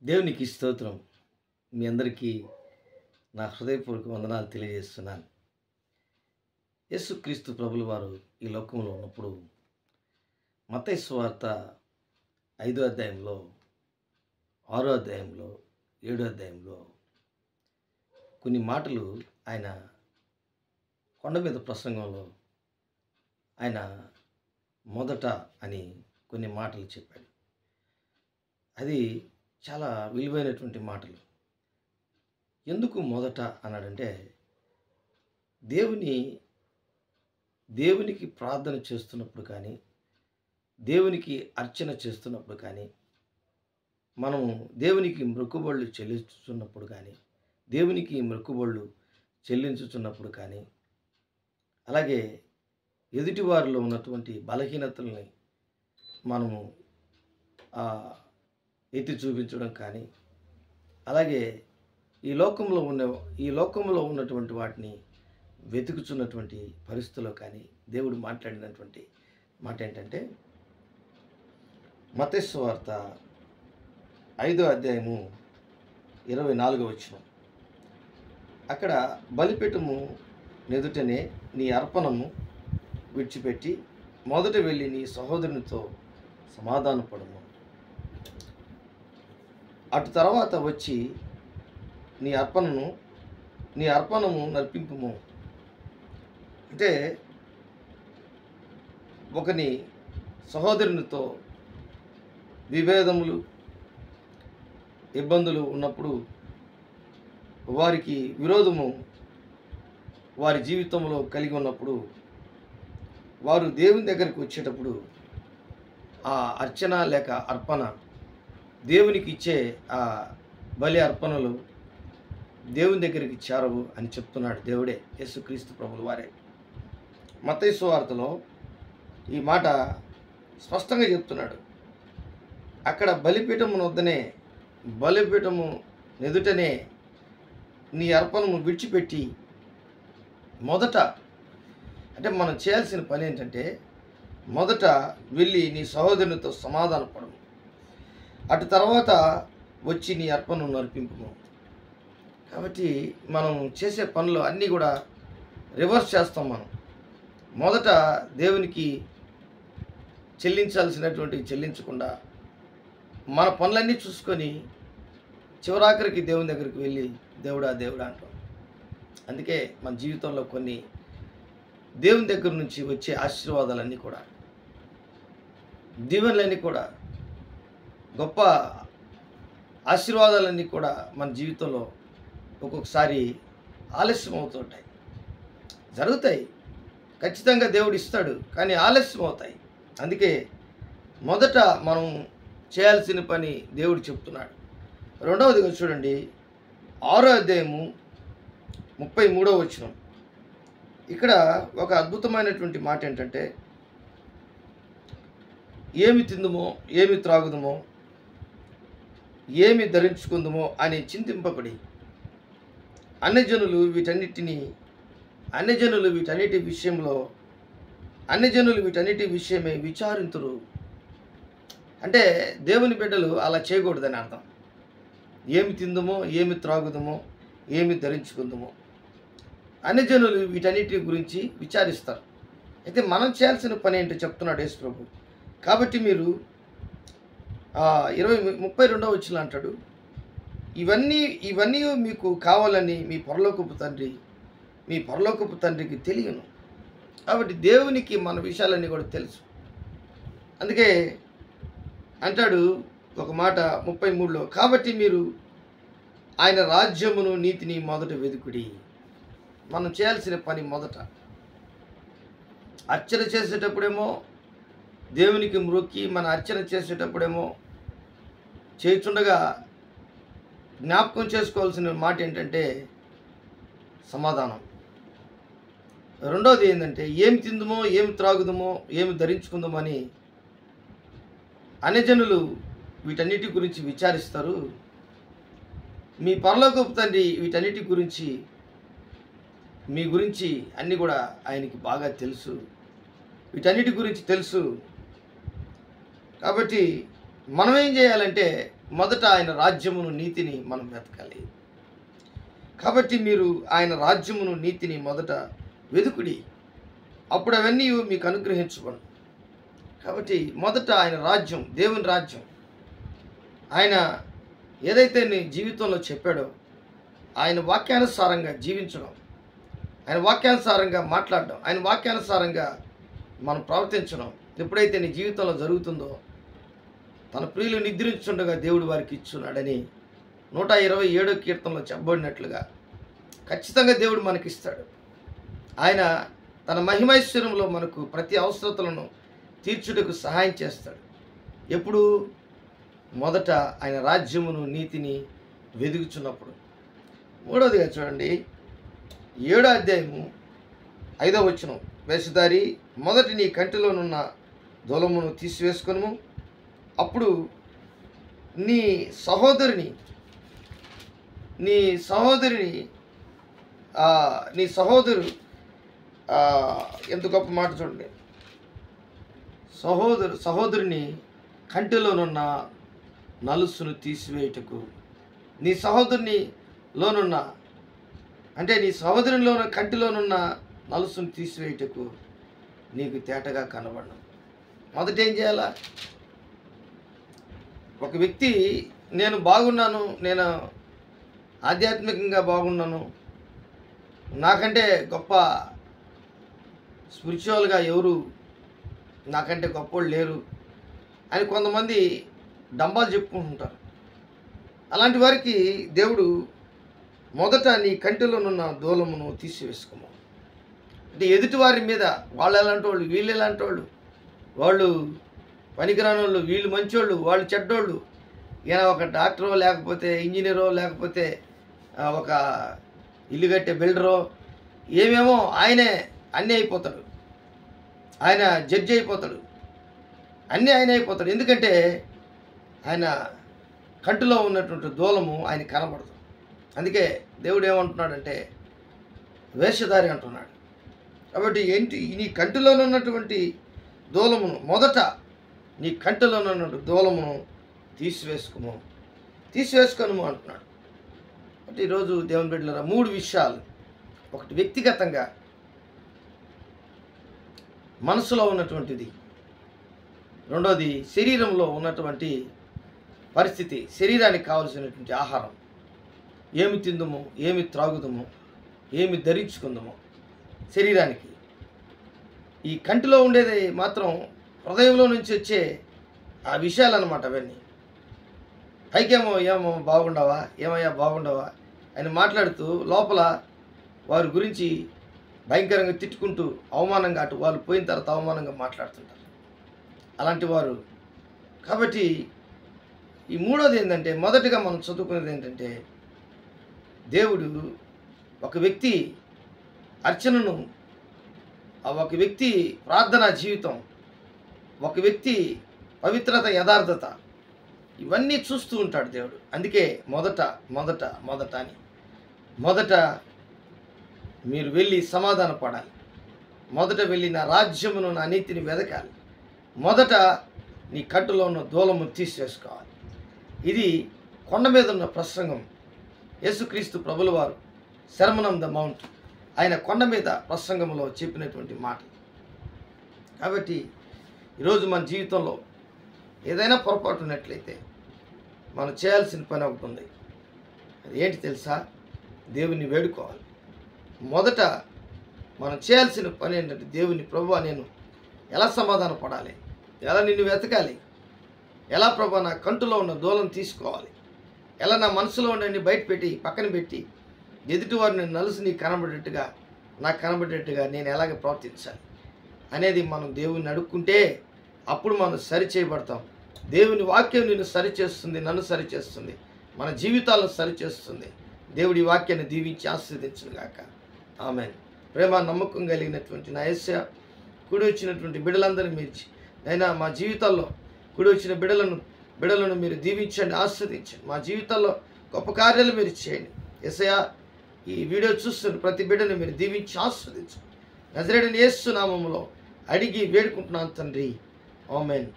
దేవునికి స్తోత్రం. మీ అందరికీ నా హృదయపూర్వక వందనాలు తెలియజేస్తున్నాను. యేసుక్రీస్తు ప్రభుల వారు ఈ లోకంలో ఉన్నప్పుడు మత్తయి సువార్త 5వ అధ్యాయంలో, 6వ అధ్యాయంలో, 7వ అధ్యాయంలో కొన్ని మాటలు ఆయన కొండ మీద ప్రసంగంలో ఆయన మొదట అని కొన్ని మాటలు చెప్పాడు. అది చాలా విలువైనటువంటి మాటలు. ఎందుకు మొదట అన్నాడంటే, దేవునికి ప్రార్థన చేస్తున్నప్పుడు కానీ, దేవునికి అర్చన చేస్తున్నప్పుడు కానీ, మనము దేవునికి మొక్కుబడులు చెల్లించుతున్నప్పుడు కానీ, దేవునికి మొక్కుబడులు చెల్లించుతున్నప్పుడు కానీ, అలాగే ఎదుటివారిలో ఉన్నటువంటి బలహీనతల్ని మనము ఎత్తి చూపించడం కానీ, అలాగే ఈ లోకంలో ఉన్నటువంటి వాటిని వెతుకుచున్నటువంటి పరిస్థితుల్లో కానీ దేవుడు మాట్లాడినటువంటి మాట ఏంటంటే, మత్తయి సువార్త 5వ అధ్యాయము 24వ వచనం. అక్కడ బలిపీఠము నెదుటనే నీ అర్పణము విడిచిపెట్టి మొదట వెళ్ళి నీ సహోదరునితో సమాధానపడము, అటు తర్వాత వచ్చి నీ అర్పణము నర్పింపుము. అంటే ఒకని సహోదరునితో విభేదములు, ఇబ్బందులు ఉన్నప్పుడు, వారికి విరోధము వారి జీవితంలో కలిగి ఉన్నప్పుడు, వారు దేవుని దగ్గరికి వచ్చేటప్పుడు ఆ అర్చన లేక అర్పణ, దేవునికి ఇచ్చే ఆ బలి అర్పణలు దేవుని దగ్గరికి చేరవు అని చెప్తున్నాడు దేవుడే, యేసుక్రీస్తు ప్రభుల వారే. మత్తయి సువార్తలో ఈ మాట స్పష్టంగా చెప్తున్నాడు. అక్కడ బలిపీఠము నెదుటనే నీ అర్పణము విడిచిపెట్టి మొదట, అంటే మనం చేయాల్సిన పని ఏంటంటే, మొదట వెళ్ళి నీ సహోదరునితో సమాధానపడము, అటు తర్వాత వచ్చి నీ అర్పణను నర్పింపుము. కాబట్టి మనం చేసే పనులు అన్నీ కూడా రివర్స్ చేస్తాం. మనం మొదట దేవునికి చెల్లించాల్సినటువంటి చెల్లించకుండా మన పనులన్నీ చూసుకొని చివరాఖరికి దేవుని దగ్గరికి వెళ్ళి దేవుడా అంటాం. అందుకే మన జీవితంలో కొన్ని దేవుని దగ్గర నుంచి వచ్చే ఆశీర్వాదాలన్నీ కూడా, దీవెనలన్నీ కూడా, గొప్ప ఆశీర్వాదాలన్నీ కూడా మన జీవితంలో ఒక్కొక్కసారి ఆలస్యం అవుతుంటాయి. జరుగుతాయి, ఖచ్చితంగా దేవుడు ఇస్తాడు, కానీ ఆలస్యం అవుతాయి. అందుకే మొదట మనం చేయాల్సిన పని దేవుడు చెప్తున్నాడు. రెండవదిగా చూడండి, 6వ అధ్యాయము 33వ వచనం. ఇక్కడ ఒక అద్భుతమైనటువంటి మాట ఏంటంటే, ఏమి తిందుమో, ఏమి త్రాగుదుమో, ఏమి ధరించుకుందుమో అని చింతింపబడి అన్యజనులు వీటన్నిటి విషయమై విచారింతురు. అంటే దేవుని బిడ్డలు అలా చేయకూడదని అర్థం. ఏమి తిందుమో, ఏమి త్రాగుదమో, ఏమి ధరించుకుందుమో, అన్యజనులు వీటన్నిటి గురించి విచారిస్తారు. అయితే మనం చేయాల్సిన పని ఏంటో చెప్తున్నాడు యేసు ప్రభు. కాబట్టి మీరు 32వ వచనం అంటాడు, ఇవన్నీ మీకు కావాలని మీ పరలోకపు తండ్రికి తెలియను. కాబట్టి దేవునికి మన విషయాలన్నీ కూడా తెలుసు. అందుకే అంటాడు ఒక మాట 33లో, కాబట్టి మీరు ఆయన రాజ్యమును నీతిని మొదట వెదుకుడి. మనం చేయాల్సిన పని మొదట అర్చన చేసేటప్పుడేమో దేవునికి మ్రొక్కి మన అర్చన చేసేటప్పుడేమో చేయుచుండగా జ్ఞాపకం చేసుకోవాల్సిన మాట ఏంటంటే సమాధానం. రెండవది ఏంటంటే, ఏమి తిందుమో, ఏమి త్రాగుదమో, ఏమి ధరించుకుందామో అని అన్యజనులు వీటన్నిటి గురించి విచారిస్తారు. మీ పరలోకపు తండ్రి వీటన్నిటి గురించి, మీ గురించి అన్నీ కూడా ఆయనకి బాగా తెలుసు, వీటన్నిటి గురించి తెలుసు. కాబట్టి మనం ఏం చేయాలంటే మొదట ఆయన రాజ్యమును నీతిని మనం వెతకాలి. కాబట్టి మీరు ఆయన రాజ్యమును నీతిని మొదట వెదుకుడి, అప్పుడు అవన్నీ మీకు అనుగ్రహించబడు. కాబట్టి మొదట ఆయన రాజ్యం, దేవుని రాజ్యం, ఆయన ఏదైతే నీ జీవితంలో చెప్పాడో ఆయన వాక్యానుసారంగా జీవించడం, ఆయన వాక్యానుసారంగా మాట్లాడడం, ఆయన వాక్యానుసారంగా మనం ప్రవర్తించడం ఎప్పుడైతే నీ జీవితంలో జరుగుతుందో, తన ప్రియులు నిద్రించుండగా దేవుడు వారికి ఇచ్చున్నాడని 127వ కీర్తనలో చెప్పబడినట్లుగా ఖచ్చితంగా దేవుడు మనకిస్తాడు. ఆయన తన మహిమైశ్వర్యంలో మనకు ప్రతి అవసరతలను తీర్చుటకు సహాయం చేస్తాడు. ఎప్పుడు? మొదట ఆయన రాజ్యమును నీతిని వెదుగుచున్నప్పుడు. మూడవదిగా చూడండి, 7వ అధ్యాయము 5వ వచనం, వేషధారి మొదటి నీ కంటిలోనున్న దూలమును తీసివేసుకొనుము, అప్పుడు నీ సహోదరుని ఎంత గొప్ప మాట చూడండి, సహోదరుని కంటిలోనున్న నలుసును తీసివేయుటకు, నీ సహోదరునిలోనున్న అంటే నీ సహోదరునిలోన కంటిలోనున్న నలుసును తీసివేయుటకు నీకు తేటగా కనబడను. మొదట ఏం చేయాలా? ఒక వ్యక్తి నేను బాగున్నాను, నేను ఆధ్యాత్మికంగా బాగున్నాను, నాకంటే గొప్ప స్పిరిచువల్గా ఎవరు నాకంటే గొప్పోళ్ళు లేరు అని కొంతమంది డంబాలు చెప్పుకుంటుంటారు. అలాంటి వారికి దేవుడు మొదట నీ కంటిలోనున్న దూలమును తీసివేసుకోము. అంటే ఎదుటివారి మీద వాళ్ళు ఎలాంటి వాళ్ళు, వీళ్ళు ఎలాంటి వాళ్ళు, వాళ్ళు పనికిరాని వాళ్ళు, వీళ్ళు మంచోళ్ళు, వాళ్ళు చెడ్డోళ్ళు, ఈయన ఒక డాక్టరో లేకపోతే ఇంజనీరో లేకపోతే ఒక ఇల్లు కట్టే బిల్డరో ఏమేమో ఆయనే అన్నీ అయిపోతాడు, ఆయన జడ్జి అయిపోతాడు, అన్నీ ఆయన అయిపోతాడు. ఎందుకంటే ఆయన కంటిలో ఉన్నటువంటి దూలము ఆయన కనబడదు. అందుకే దేవుడు ఏమంటున్నాడంటే వేషధారి అంటున్నాడు. కాబట్టి ఏంటి, నీ కంటిలో ఉన్నటువంటి దూలమును మొదట నీ కంటిలో ఉన్నటువంటి దూలమును తీసివేసుకొనుము అంటున్నాడు. అంటే ఈరోజు దేవుని బిడ్డలారా 3 విషయాలు. ఒకటి వ్యక్తిగతంగా మనసులో ఉన్నటువంటిది, రెండోది శరీరంలో ఉన్నటువంటి పరిస్థితి, శరీరానికి కావలసినటువంటి ఆహారం, ఏమి తిందుమో, ఏమి త్రాగుదమో, ఏమి ధరించుకుందామో శరీరానికి. ఈ కంటిలో ఉండేది మాత్రం హృదయంలో నుంచి వచ్చే ఆ విషయాలు అన్నమాట. అవన్నీ పైకేమో ఏమో బాగుండవా, ఏమయ్యా బాగుండవా అని మాట్లాడుతూ లోపల వారి గురించి భయంకరంగా తిట్టుకుంటూ అవమానంగా, అటు వాళ్ళు పోయిన తర్వాత అవమానంగా మాట్లాడుతుంటారు అలాంటి వారు. కాబట్టి ఈ మూడోది ఏంటంటే, మొదటిగా మనం చదువుకునేది ఏంటంటే, దేవుడు ఒక వ్యక్తి అర్చనను, ఒక వ్యక్తి ప్రార్థనా జీవితం, ఒక వ్యక్తి పవిత్రత, యథార్థత, ఇవన్నీ చూస్తూ ఉంటాడు దేవుడు. అందుకే మొదట అని మొదట మీరు వెళ్ళి సమాధాన పడాలి, మొదట వెళ్ళి నా రాజ్యమును, నా నీతిని వెదకాలి, మొదట నీ కంటిలో ఉన్న దూలము తీసివేసుకోవాలి. ఇది కొండ మీద ఉన్న ప్రసంగం. యేసుక్రీస్తు ప్రభుల వారు సెర్మన్ ఆన్ ద మౌంట్, ఆయన కొండ మీద ప్రసంగంలో చెప్పినటువంటి మాట. కాబట్టి ఈరోజు మన జీవితంలో ఏదైనా పొరపాటు ఉన్నట్లయితే మనం చేయాల్సిన పని ఒకటి ఉంది. అది ఏంటి తెలుసా? దేవుని వేడుకోవాలి. మొదట మనం చేయాల్సిన పని ఏంటంటే, దేవుని ప్రభువా నేను ఎలా సమాధాన పడాలి, ఎలా నిన్ను వెతకాలి, ఎలా ప్రభా నా కంటిలో ఉన్న దూలం తీసుకోవాలి, ఎలా నా మనసులో ఉండండి బయట పెట్టి పక్కన పెట్టి ఎదుటివారిని నలుసు నీకు కనబడేట్టుగా, నాకు కనబడేట్టుగా నేను ఎలాగ ప్రవర్తించాలి అనేది మనం దేవుని అడుక్కుంటే అప్పుడు మనం సరి చేయబడతాం. దేవుని వాక్యం నిన్ను సరిచేస్తుంది, నన్ను సరిచేస్తుంది, మన జీవితాలను సరిచేస్తుంది. దేవుడి వాక్యాన్ని దీవించి ఆశీర్వదించుగాక. ఆమేన్. ప్రేమ నమ్మకం కలిగినటువంటి నా యేసయ్య, కూడి వచ్చినటువంటి బిడ్డలందరినీ మీర్చి అయినా మా జీవితాల్లో కూడి వచ్చిన బిడ్డలను మీరు దీవించండి, ఆస్వాదించండి. మా జీవితాల్లో గొప్ప కార్యాలు మీరు చేయండి. యేసయ్య, ఈ వీడియో చూస్తున్న ప్రతి బిడ్డను మీరు దీవించి ఆస్వాదించండి. నజరేయుడైన యేసు నామములో అడిగి వేడుకుంటున్నాను తండ్రి. ఆమేన్.